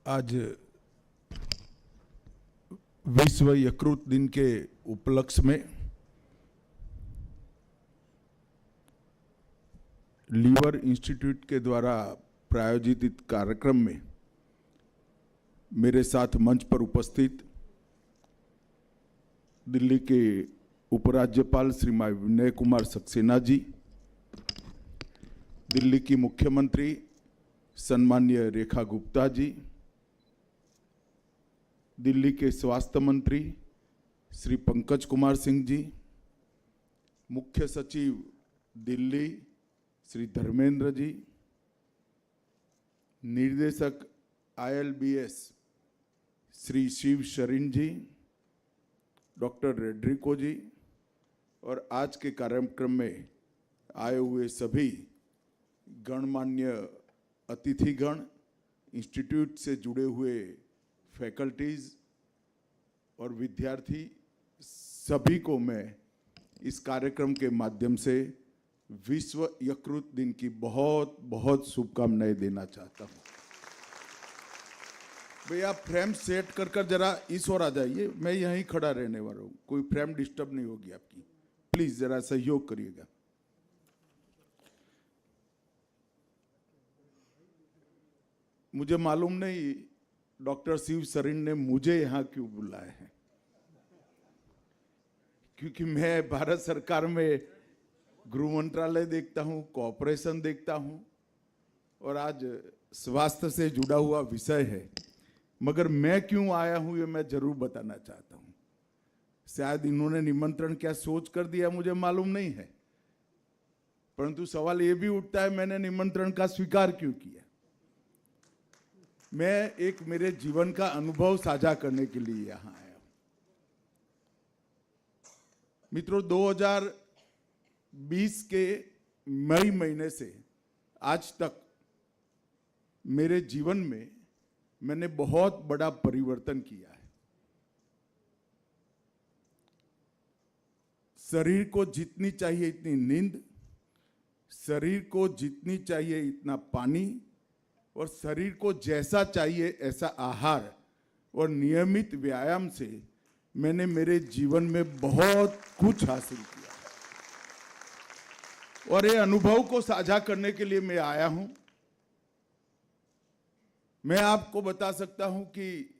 आज विश्व यकृत दिन के उपलक्ष्य में लीवर इंस्टीट्यूट के द्वारा प्रायोजित इस कार्यक्रम में मेरे साथ मंच पर उपस्थित दिल्ली के उपराज्यपाल श्रीमान विनय कुमार सक्सेना जी, दिल्ली की मुख्यमंत्री सम्माननीय रेखा गुप्ता जी, दिल्ली के स्वास्थ्य मंत्री श्री पंकज कुमार सिंह जी, मुख्य सचिव दिल्ली श्री धर्मेंद्र जी, निर्देशक ILBS श्री शिव शरीन जी, डॉक्टर रेड्रिको जी और आज के कार्यक्रम में आए हुए सभी गणमान्य अतिथिगण, इंस्टीट्यूट से जुड़े हुए फैकल्टीज और विद्यार्थी, सभी को मैं इस कार्यक्रम के माध्यम से विश्व यकृत दिन की बहुत बहुत शुभकामनाएं देना चाहता हूं। भैया आप फ्रेम सेट कर जरा इस ओर आ जाइए, मैं यहीं खड़ा रहने वाला हूं, कोई फ्रेम डिस्टर्ब नहीं होगी आपकी, प्लीज जरा सहयोग करिएगा। मुझे मालूम नहीं डॉक्टर शिव शरीन ने मुझे यहां क्यों बुलाया है, क्योंकि मैं भारत सरकार में गृह मंत्रालय देखता हूं, कॉर्पोरेशन देखता हूं और आज स्वास्थ्य से जुड़ा हुआ विषय है, मगर मैं क्यों आया हूं ये मैं जरूर बताना चाहता हूं। शायद इन्होंने निमंत्रण क्या सोच कर दिया मुझे मालूम नहीं है, परंतु सवाल ये भी उठता है मैंने निमंत्रण का स्वीकार क्यों किया। मैं एक मेरे जीवन का अनुभव साझा करने के लिए यहां आया हूं। मित्रों, 2020 के मई महीने से आज तक मेरे जीवन में मैंने बहुत बड़ा परिवर्तन किया है। शरीर को जितनी चाहिए इतनी नींद, शरीर को जितनी चाहिए इतना पानी और शरीर को जैसा चाहिए ऐसा आहार और नियमित व्यायाम से मैंने मेरे जीवन में बहुत कुछ हासिल किया और ये अनुभव को साझा करने के लिए मैं आया हूं। मैं आपको बता सकता हूं कि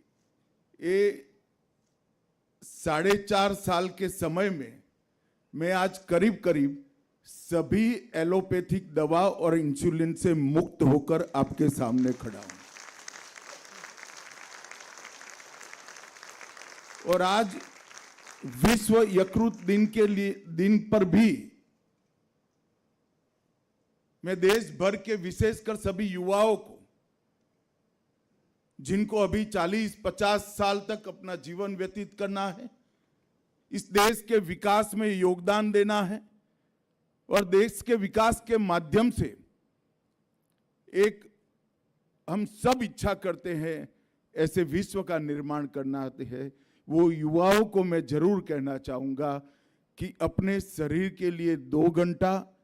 ये 4.5 साल के समय में मैं आज करीब करीब सभी एलोपैथिक दवा और इंसुलिन से मुक्त होकर आपके सामने खड़ा हूं। और आज विश्व यकृत दिन पर भी मैं देश भर के विशेषकर सभी युवाओं को, जिनको अभी 40-50 साल तक अपना जीवन व्यतीत करना है, इस देश के विकास में योगदान देना है और देश के विकास के माध्यम से एक हम सब इच्छा करते हैं ऐसे विश्व का निर्माण करना है, वो युवाओं को मैं जरूर कहना चाहूँगा कि अपने शरीर के लिए 2 घंटा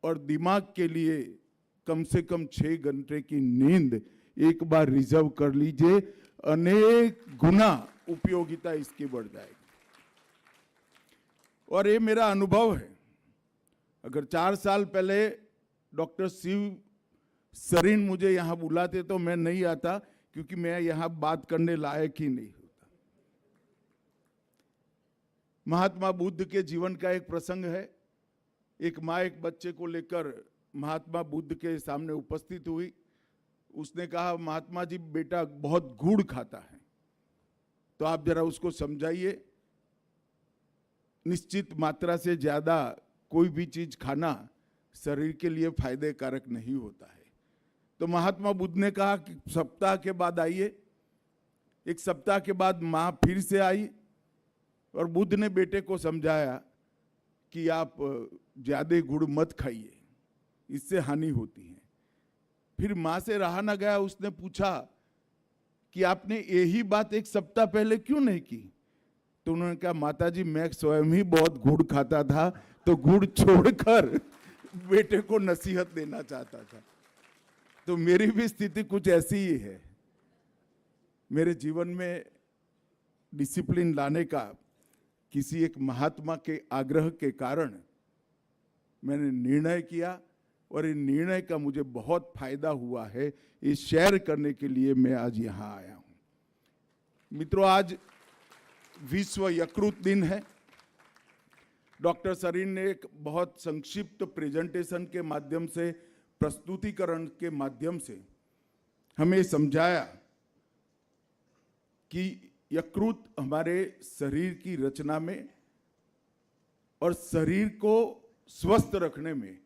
और दिमाग के लिए कम से कम 6 घंटे की नींद एक बार रिजर्व कर लीजिए, अनेक गुना उपयोगिता इसकी बढ़ जाएगी। और ये मेरा अनुभव है। अगर 4 साल पहले डॉक्टर शिव शरीन मुझे यहाँ बुलाते तो मैं नहीं आता, क्योंकि मैं यहाँ बात करने लायक ही नहीं होता। महात्मा बुद्ध के जीवन का एक प्रसंग है। एक माँ एक बच्चे को लेकर महात्मा बुद्ध के सामने उपस्थित हुई। उसने कहा, महात्मा जी बेटा बहुत गुड़ खाता है, तो आप जरा उसको समझाइए, निश्चित मात्रा से ज्यादा कोई भी चीज खाना शरीर के लिए फायदे कारक नहीं होता है। तो महात्मा बुद्ध ने कहा कि सप्ताह के बाद आइए। एक सप्ताह के बाद माँ फिर से आई और बुद्ध ने बेटे को समझाया कि आप ज्यादा गुड़ मत खाइए, इससे हानि होती है। फिर माँ से रहा ना गया, उसने पूछा कि आपने यही बात एक सप्ताह पहले क्यों नहीं की? तो उन्होंने कहा, माताजी मैं स्वयं ही बहुत गुड़ खाता था, तो गुड़ छोड़कर बेटे को नसीहत देना चाहता था। तो मेरी भी स्थिति कुछ ऐसी ही है। मेरे जीवन में डिसिप्लिन लाने का किसी एक महात्मा के आग्रह के कारण मैंने निर्णय किया और इन निर्णय का मुझे बहुत फायदा हुआ है। ये शेयर करने के लिए मैं आज यहाँ आया हूँ। मित्रों, आज विश्व यकृत दिन है। डॉक्टर सरीन ने एक बहुत संक्षिप्त प्रेजेंटेशन के माध्यम से, प्रस्तुतिकरण के माध्यम से हमें समझाया कि यकृत हमारे शरीर की रचना में और शरीर को स्वस्थ रखने में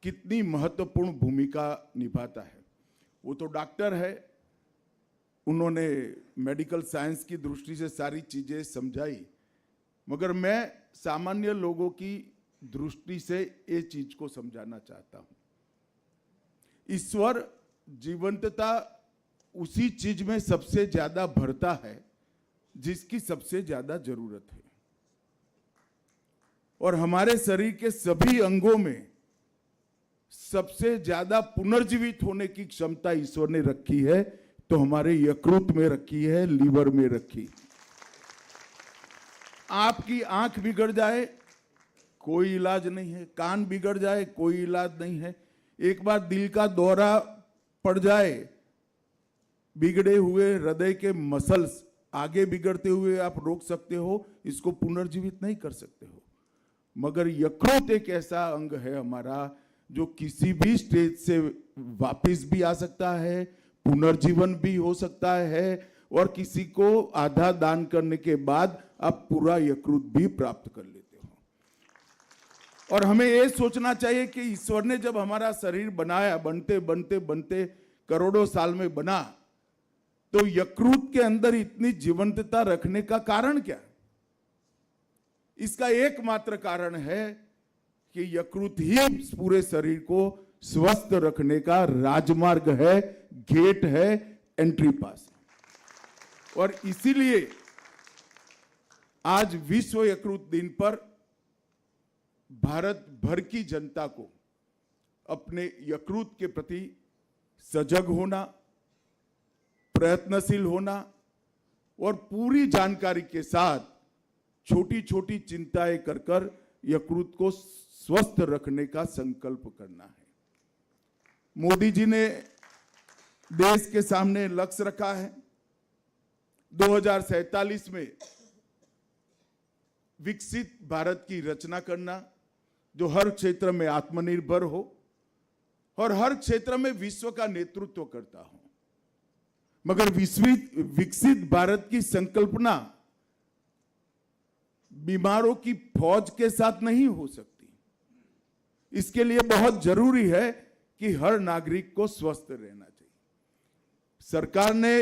कितनी महत्वपूर्ण भूमिका निभाता है। वो तो डॉक्टर है, उन्होंने मेडिकल साइंस की दृष्टि से सारी चीजें समझाई, मगर मैं सामान्य लोगों की दृष्टि से ये चीज को समझाना चाहता हूं। ईश्वर जीवंतता उसी चीज में सबसे ज्यादा भरता है जिसकी सबसे ज्यादा जरूरत है, और हमारे शरीर के सभी अंगों में सबसे ज्यादा पुनर्जीवित होने की क्षमता ईश्वर ने रखी है, तो हमारे यकृत में रखी है, लीवर में रखी। आपकी आंख बिगड़ जाए कोई इलाज नहीं है, कान बिगड़ जाए कोई इलाज नहीं है, एक बार दिल का दौरा पड़ जाए, बिगड़े हुए हृदय के मसल्स आगे बिगड़ते हुए आप रोक सकते हो, इसको पुनर्जीवित नहीं कर सकते हो। मगर यकृत एक ऐसा अंग है हमारा जो किसी भी स्टेज से वापस भी आ सकता है, पुनर्जीवन भी हो सकता है, और किसी को आधा दान करने के बाद आप पूरा यकृत भी प्राप्त कर लेते हो। और हमें यह सोचना चाहिए कि ईश्वर ने जब हमारा शरीर बनाया, बनते बनते बनते करोड़ों साल में बना, तो यकृत के अंदर इतनी जीवंतता रखने का कारण क्या? इसका एकमात्र कारण है कि यकृत ही पूरे शरीर को स्वस्थ रखने का राजमार्ग है, गेट है, एंट्री पास है। और इसीलिए आज विश्व यकृत दिन पर भारत भर की जनता को अपने यकृत के प्रति सजग होना, प्रयत्नशील होना और पूरी जानकारी के साथ छोटी छोटी चिंताएं कर कर यकृत को स्वस्थ रखने का संकल्प करना है। मोदी जी ने देश के सामने लक्ष्य रखा है 2047 में विकसित भारत की रचना करना, जो हर क्षेत्र में आत्मनिर्भर हो और हर क्षेत्र में विश्व का नेतृत्व करता हो। मगर विकसित भारत की संकल्पना बीमारों की फौज के साथ नहीं हो सकती। इसके लिए बहुत जरूरी है कि हर नागरिक को स्वस्थ रहना चाहिए। सरकार ने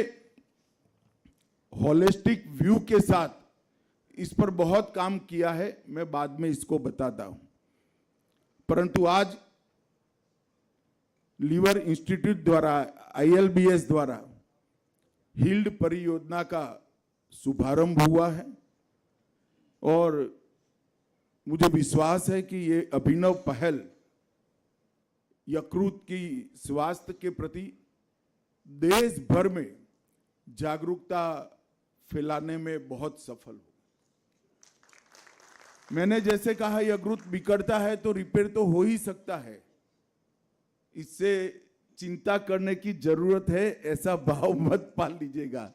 होलिस्टिक व्यू के साथ इस पर बहुत काम किया है, मैं बाद में इसको बताता हूं। परंतु आज लीवर इंस्टीट्यूट द्वारा, ILBS द्वारा हील्ड परियोजना का शुभारंभ हुआ है, और मुझे विश्वास है कि ये अभिनव पहल यकृत की स्वास्थ्य के प्रति देश भर में जागरूकता फैलाने में बहुत सफल हो। मैंने जैसे कहा, यकृत बिगड़ता है तो रिपेयर तो हो ही सकता है, इससे चिंता करने की जरूरत है ऐसा भाव मत पाल लीजिएगा।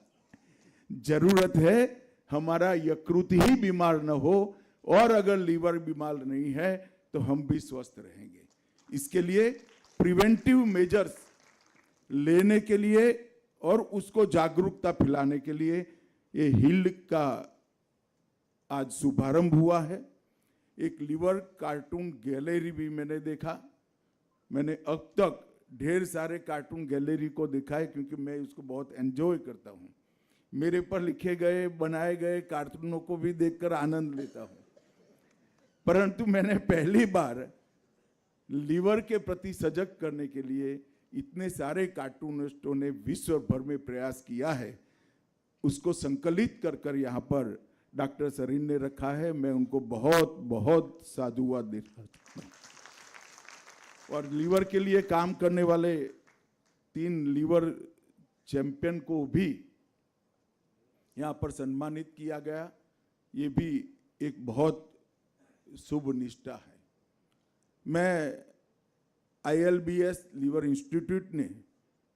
जरूरत है हमारा यकृत ही बीमार न हो, और अगर लीवर बीमार नहीं है तो हम भी स्वस्थ रहेंगे। इसके लिए प्रिवेंटिव मेजर्स लेने के लिए और उसको जागरूकता फैलाने के लिए ये हील्ड का आज शुभारंभ हुआ है। एक लीवर कार्टून गैलरी भी मैंने देखा। मैंने अब तक ढेर सारे कार्टून गैलरी को देखा है, क्योंकि मैं उसको बहुत एंजॉय करता हूँ। मेरे पर लिखे गए, बनाए गए कार्टूनों को भी देखकर आनंद लेता हूँ। परंतु मैंने पहली बार लीवर के प्रति सजग करने के लिए इतने सारे कार्टूनिस्टों ने विश्व भर में प्रयास किया है, उसको संकलित कर कर यहाँ पर डॉक्टर सरीन ने रखा है। मैं उनको बहुत बहुत साधुवाद देता हूँ। और लीवर के लिए काम करने वाले 3 लीवर चैंपियन को भी यहाँ पर सम्मानित किया गया, ये भी एक बहुत शुभ निष्ठा है। मैं ILBS लीवर इंस्टीट्यूट ने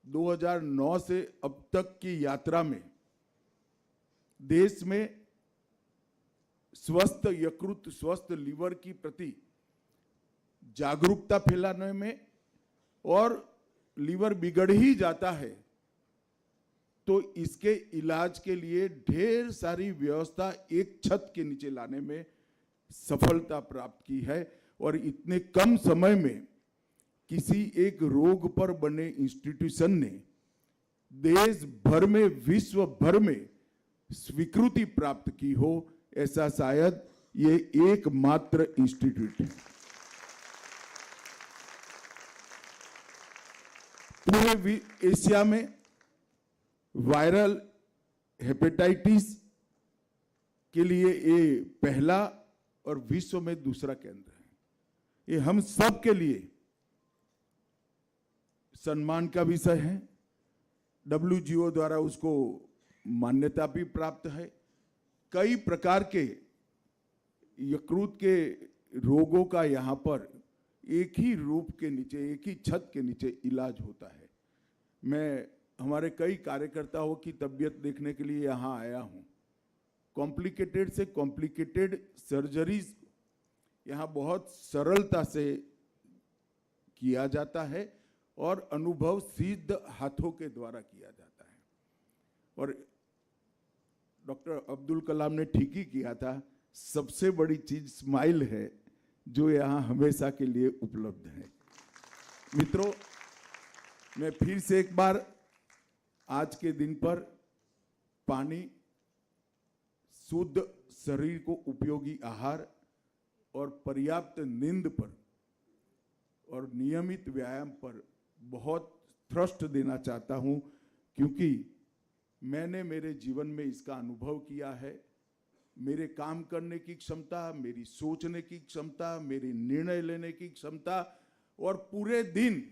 2009 से अब तक की यात्रा में देश में स्वस्थ यकृत, स्वस्थ लीवर की प्रति जागरूकता फैलाने में, और लीवर बिगड़ ही जाता है तो इसके इलाज के लिए ढेर सारी व्यवस्था एक छत के नीचे लाने में सफलता प्राप्त की है। और इतने कम समय में किसी एक रोग पर बने इंस्टीट्यूशन ने देश भर में, विश्व भर में स्वीकृति प्राप्त की हो, ऐसा शायद ये एकमात्र इंस्टीट्यूट है। पूरे एशिया में वायरल हेपेटाइटिस के लिए ये पहला और विश्व में दूसरा केंद्र है। ये हम सब के लिए सम्मान का विषय है। WGO द्वारा उसको मान्यता भी प्राप्त है। कई प्रकार के यकृत के रोगों का यहाँ पर एक ही रूप के नीचे, एक ही छत के नीचे इलाज होता है। मैं हमारे कई कार्यकर्ताओं की तबीयत देखने के लिए यहाँ आया हूँ। कॉम्प्लिकेटेड से कॉम्प्लिकेटेड सर्जरीज यहाँ बहुत सरलता से किया जाता है और अनुभव सिद्ध हाथों के द्वारा किया जाता है। और डॉक्टर अब्दुल कलाम ने ठीक ही किया था, सबसे बड़ी चीज स्माइल है जो यहाँ हमेशा के लिए उपलब्ध है। मित्रों, मैं फिर से एक बार आज के दिन पर पानी, शुद्ध शरीर को उपयोगी आहार और पर्याप्त नींद पर और नियमित व्यायाम पर बहुत थ्रस्ट देना चाहता हूं, क्योंकि मैंने मेरे जीवन में इसका अनुभव किया है। मेरे काम करने की क्षमता, मेरी सोचने की क्षमता, मेरी निर्णय लेने की क्षमता और पूरे दिन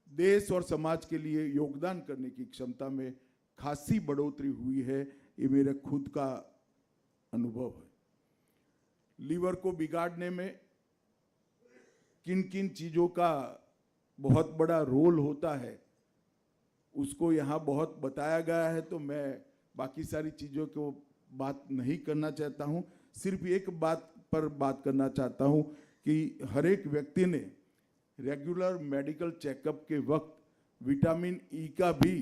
देश और समाज के लिए योगदान करने की क्षमता में खासी बढ़ोतरी हुई है। ये मेरे खुद का अनुभव है। लीवर को बिगाड़ने में किन किन चीजों का बहुत बड़ा रोल होता है उसको यहाँ बहुत बताया गया है, तो मैं बाकी सारी चीजों को बात नहीं करना चाहता हूँ। सिर्फ एक बात पर बात करना चाहता हूँ कि हर एक व्यक्ति ने रेगुलर मेडिकल चेकअप के वक्त विटामिन ई का भी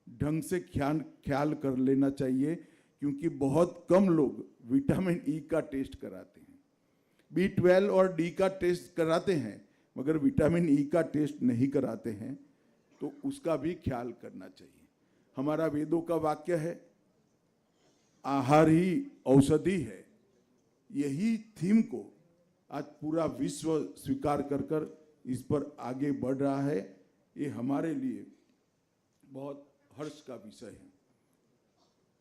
ढंग से ख्याल कर लेना चाहिए, क्योंकि बहुत कम लोग विटामिन ई का टेस्ट कराते हैं। B12 और डी का टेस्ट कराते हैं, मगर विटामिन ई का टेस्ट नहीं कराते हैं, तो उसका भी ख्याल करना चाहिए। हमारा वेदों का वाक्य है, आहार ही औषधि है। यही थीम को आज पूरा विश्व स्वीकार कर इस पर आगे बढ़ रहा है। ये हमारे लिए बहुत हर्ष का विषय है।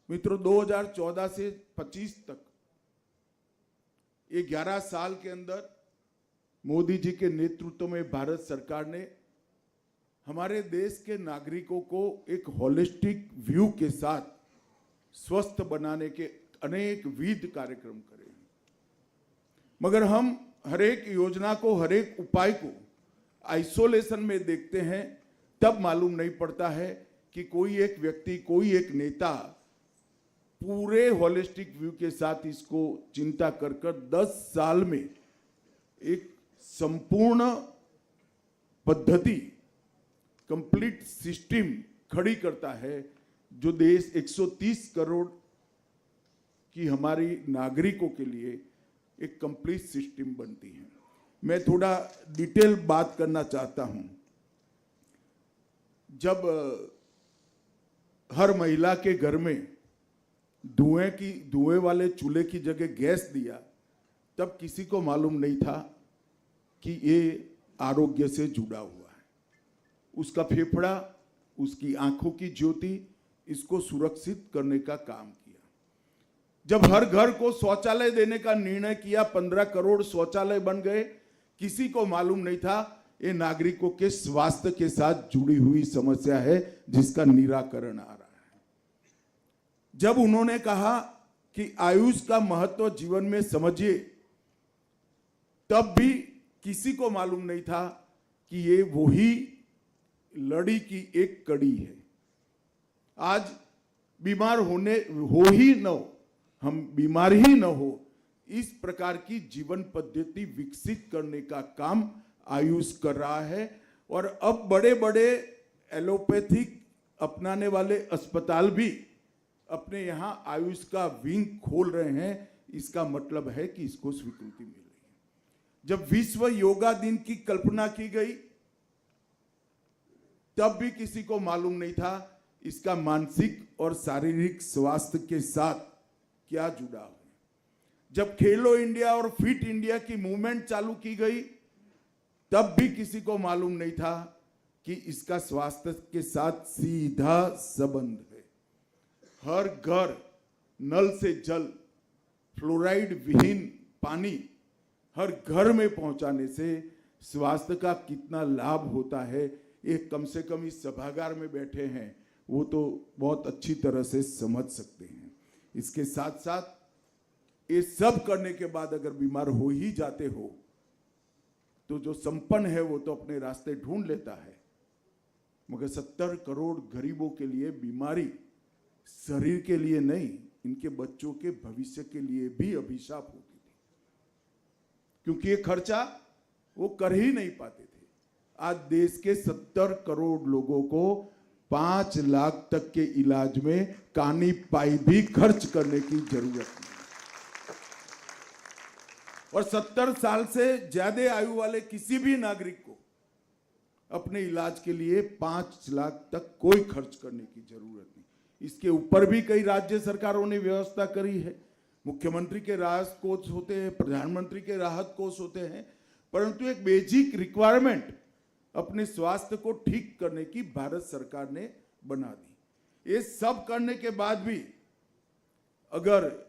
मित्रों, 2014 से 25 तक ये 11 साल के अंदर मोदी जी के नेतृत्व में भारत सरकार ने हमारे देश के नागरिकों को एक होलिस्टिक व्यू के साथ स्वस्थ बनाने के अनेक विध कार्यक्रम करे हैं। मगर हम हर एक योजना को, हर एक उपाय को आइसोलेशन में देखते हैं, तब मालूम नहीं पड़ता है कि कोई एक व्यक्ति, कोई एक नेता पूरे होलिस्टिक व्यू के साथ इसको चिंता कर 10 साल में एक संपूर्ण पद्धति, कंप्लीट सिस्टम खड़ी करता है, जो देश 130 करोड़ की हमारी नागरिकों के लिए एक कंप्लीट सिस्टम बनती है। मैं थोड़ा डिटेल बात करना चाहता हूं। जब हर महिला के घर में धुएं वाले चूल्हे की जगह गैस दिया, तब किसी को मालूम नहीं था कि ये आरोग्य से जुड़ा हुआ है। उसका फेफड़ा, उसकी आंखों की ज्योति इसको सुरक्षित करने का काम किया। जब हर घर को शौचालय देने का निर्णय किया, 15 करोड़ शौचालय बन गए। किसी को मालूम नहीं था ये नागरिकों के स्वास्थ्य के साथ जुड़ी हुई समस्या है, जिसका निराकरण आ रहा है। जब उन्होंने कहा कि आयुष का महत्व जीवन में समझिए, तब भी किसी को मालूम नहीं था कि ये वही लड़ी की एक कड़ी है। आज बीमार हो ही न हो, हम बीमार ही न हो, इस प्रकार की जीवन पद्धति विकसित करने का काम आयुष कर रहा है। और अब बड़े बड़े एलोपैथिक अपनाने वाले अस्पताल भी अपने यहाँ आयुष का विंग खोल रहे हैं। इसका मतलब है कि इसको स्वीकृति मिल रही है। जब विश्व योगा दिन की कल्पना की गई, तब भी किसी को मालूम नहीं था इसका मानसिक और शारीरिक स्वास्थ्य के साथ क्या जुड़ा है। जब खेलो इंडिया और फिट इंडिया की मूवमेंट चालू की गई, तब भी किसी को मालूम नहीं था कि इसका स्वास्थ्य के साथ सीधा संबंध है। हर घर नल से जल, फ्लोराइड विहीन पानी हर घर में पहुंचाने से स्वास्थ्य का कितना लाभ होता है, ये कम से कम इस सभागार में बैठे हैं वो तो बहुत अच्छी तरह से समझ सकते हैं। इसके साथ साथ ये सब करने के बाद अगर बीमार हो ही जाते हो तो जो संपन्न है वो तो अपने रास्ते ढूंढ लेता है, मगर 70 करोड़ गरीबों के लिए बीमारी शरीर के लिए नहीं, इनके बच्चों के भविष्य के लिए भी अभिशाप होती थी, क्योंकि ये खर्चा वो कर ही नहीं पाते थे। आज देश के 70 करोड़ लोगों को 5 लाख तक के इलाज में कानी पाई भी खर्च करने की जरूरत नहीं। और 70 साल से ज्यादा आयु वाले किसी भी नागरिक को अपने इलाज के लिए 5 लाख तक कोई खर्च करने की जरूरत नहीं। इसके ऊपर भी कई राज्य सरकारों ने व्यवस्था करी है। मुख्यमंत्री के राहत कोष होते हैं, प्रधानमंत्री के राहत कोष होते हैं, परंतु एक बेसिक रिक्वायरमेंट अपने स्वास्थ्य को ठीक करने की भारत सरकार ने बना दी। ये सब करने के बाद भी अगर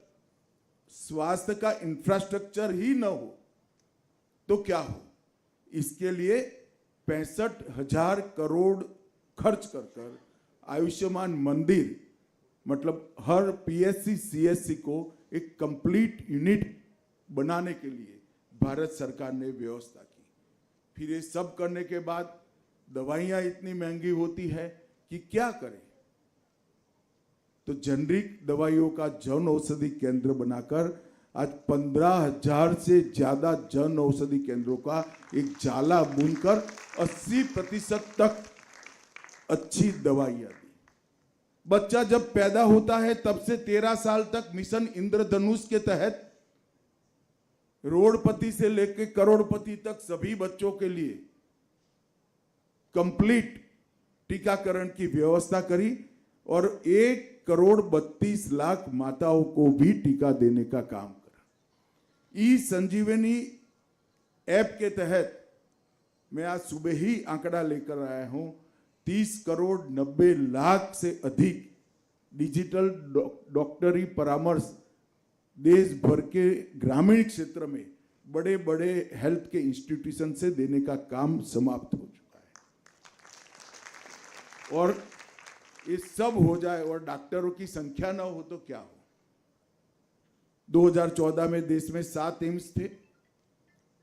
स्वास्थ्य का इंफ्रास्ट्रक्चर ही न हो तो क्या हो। इसके लिए 65,000 करोड़ खर्च कर कर आयुष्मान मंदिर, मतलब हर पीएससी सीएससी को एक कंप्लीट यूनिट बनाने के लिए भारत सरकार ने व्यवस्था की। फिर ये सब करने के बाद दवाइयाँ इतनी महंगी होती है कि क्या करें, तो जेनरिक दवाइयों का जन औषधि केंद्र बनाकर आज 15,000 से ज्यादा जन औषधि केंद्रों का एक जाला बुनकर 80% तक अच्छी दवाइयां दी। बच्चा जब पैदा होता है तब से 13 साल तक मिशन इंद्रधनुष के तहत रोडपति से लेकर करोड़पति तक सभी बच्चों के लिए कंप्लीट टीकाकरण की व्यवस्था करी और 1,32,00,000 माताओं को भी टीका देने का काम करा। ई संजीवनी ऐप के तहत मैं आज सुबह ही आंकड़ा लेकर आया हूं, 30,90,00,000 से अधिक डिजिटल डॉक्टरी परामर्श देश भर के ग्रामीण क्षेत्र में बड़े बड़े हेल्थ के इंस्टीट्यूशन से देने का काम समाप्त हो चुका है। और ये सब हो जाए और डॉक्टरों की संख्या ना हो तो क्या हो। 2014 में देश में 7 एम्स थे,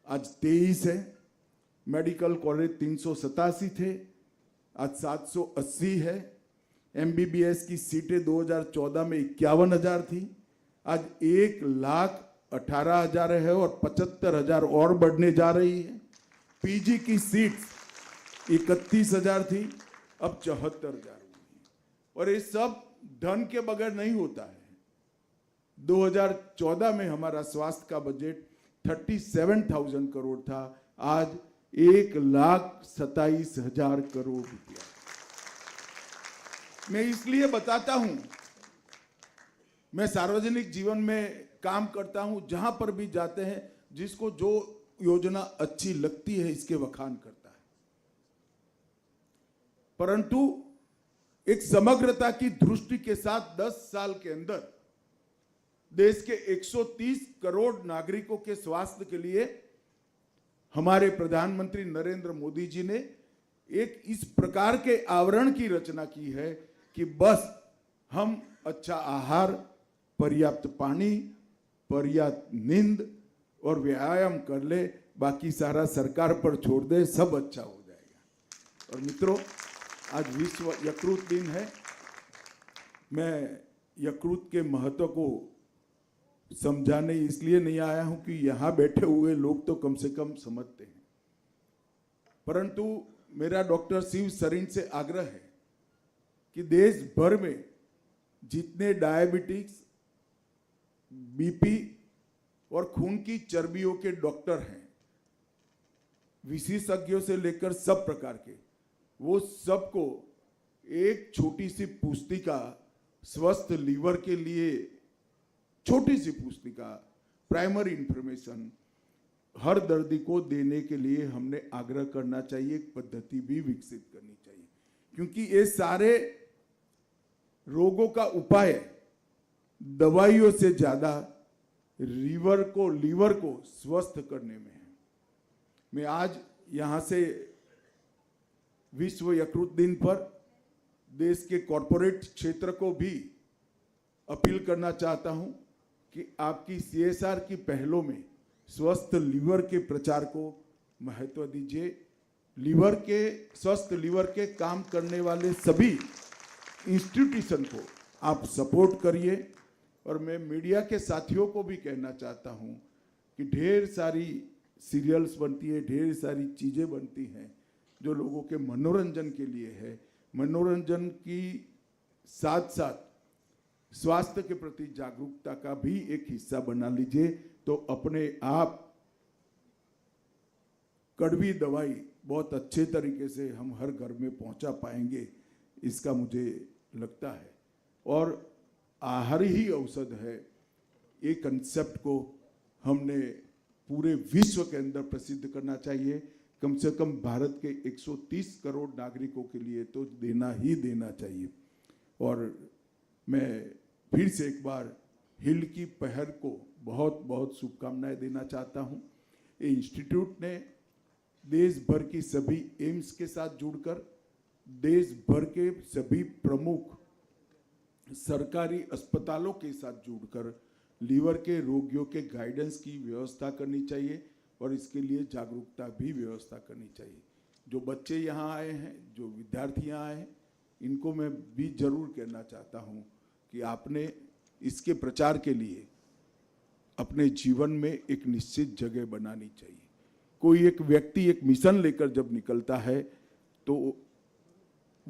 आज 23 है। मेडिकल कॉलेज 387 थे, आज 780 है। एमबीबीएस की सीटें 2014 में 51,000 थी, आज 1,18,000 है और 75,000 और बढ़ने जा रही है। पीजी की सीट्स 31,000 थी, अब 74,000। और ये सब धन के बगैर नहीं होता है। 2014 में हमारा स्वास्थ्य का बजट 37,000 करोड़ था, आज 1,27,000 करोड़ रुपया। मैं इसलिए बताता हूं, मैं सार्वजनिक जीवन में काम करता हूं, जहां पर भी जाते हैं जिसको जो योजना अच्छी लगती है इसके वखान करता है, परंतु एक समग्रता की दृष्टि के साथ 10 साल के अंदर देश के 130 करोड़ नागरिकों के स्वास्थ्य के लिए हमारे प्रधानमंत्री नरेंद्र मोदी जी ने एक इस प्रकार के आवरण की रचना की है कि बस हम अच्छा आहार, पर्याप्त पानी, पर्याप्त नींद और व्यायाम कर ले, बाकी सारा सरकार पर छोड़ दे, सब अच्छा हो जाएगा। और मित्रों, आज विश्व यकृत दिन है। मैं यकृत के महत्व को समझाने इसलिए नहीं आया हूं कि यहां बैठे हुए लोग तो कम से कम समझते हैं, परंतु मेरा डॉक्टर शिव सरीन से आग्रह है कि देश भर में जितने डायबिटीज, बीपी और खून की चर्बियों के डॉक्टर हैं, विशेषज्ञों से लेकर सब प्रकार के, वो सबको एक छोटी सी पुस्तिका स्वस्थ लीवर के लिए, छोटी सी पुस्तिका प्राइमरी इंफॉर्मेशन हर दर्दी को देने के लिए हमने आग्रह करना चाहिए, एक पद्धति भी विकसित करनी चाहिए, क्योंकि ये सारे रोगों का उपाय दवाइयों से ज्यादा लीवर को स्वस्थ करने में है। मैं आज यहां से विश्व यकृत दिन पर देश के कॉरपोरेट क्षेत्र को भी अपील करना चाहता हूं कि आपकी CSR की पहलों में स्वस्थ लीवर के प्रचार को महत्व दीजिए। स्वस्थ लीवर के काम करने वाले सभी इंस्टीट्यूशन को आप सपोर्ट करिए। और मैं मीडिया के साथियों को भी कहना चाहता हूं कि ढेर सारी सीरियल्स बनती है, ढेर सारी चीज़ें बनती हैं जो लोगों के मनोरंजन के लिए है। मनोरंजन की साथ साथ स्वास्थ्य के प्रति जागरूकता का भी एक हिस्सा बना लीजिए, तो अपने आप कड़वी दवाई बहुत अच्छे तरीके से हम हर घर में पहुंचा पाएंगे, इसका मुझे लगता है। और आहार ही औषध है, ये कंसेप्ट को हमने पूरे विश्व के अंदर प्रसिद्ध करना चाहिए। कम से कम भारत के 130 करोड़ नागरिकों के लिए तो देना ही देना चाहिए। और मैं फिर से एक बार हिल की पहल को बहुत बहुत शुभकामनाएं देना चाहता हूं। ये इंस्टीट्यूट ने देश भर की सभी एम्स के साथ जुड़कर देश भर के सभी प्रमुख सरकारी अस्पतालों के साथ जुड़कर लीवर के रोगियों के गाइडेंस की व्यवस्था करनी चाहिए और इसके लिए जागरूकता भी व्यवस्था करनी चाहिए। जो बच्चे यहाँ आए हैं, जो विद्यार्थी यहाँ आए हैं, इनको मैं भी जरूर कहना चाहता हूँ कि आपने इसके प्रचार के लिए अपने जीवन में एक निश्चित जगह बनानी चाहिए। कोई एक व्यक्ति एक मिशन लेकर जब निकलता है तो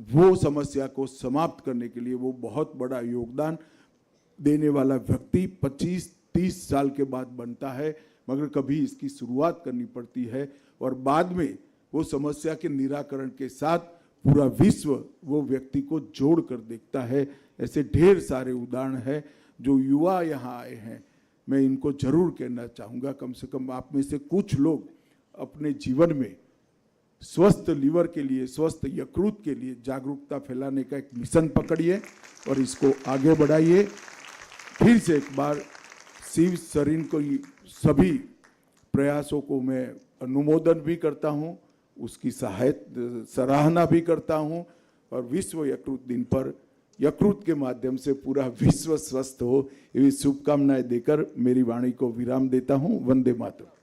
वो समस्या को समाप्त करने के लिए वो बहुत बड़ा योगदान देने वाला व्यक्ति 25-30 साल के बाद बनता है, मगर कभी इसकी शुरुआत करनी पड़ती है और बाद में वो समस्या के निराकरण के साथ पूरा विश्व वो व्यक्ति को जोड़ कर देखता है। ऐसे ढेर सारे उदाहरण हैं। जो युवा यहाँ आए हैं, मैं इनको जरूर कहना चाहूँगा, कम से कम आप में से कुछ लोग अपने जीवन में स्वस्थ लीवर के लिए, स्वस्थ यकृत के लिए जागरूकता फैलाने का एक मिशन पकड़िए और इसको आगे बढ़ाइए। फिर से एक बार शिव सरीन को सभी प्रयासों को मैं अनुमोदन भी करता हूं, उसकी सराहना भी करता हूं और विश्व यकृत दिन पर यकृत के माध्यम से पूरा विश्व स्वस्थ हो, ये शुभकामनाएं देकर मेरी वाणी को विराम देता हूं। वंदे मातरम।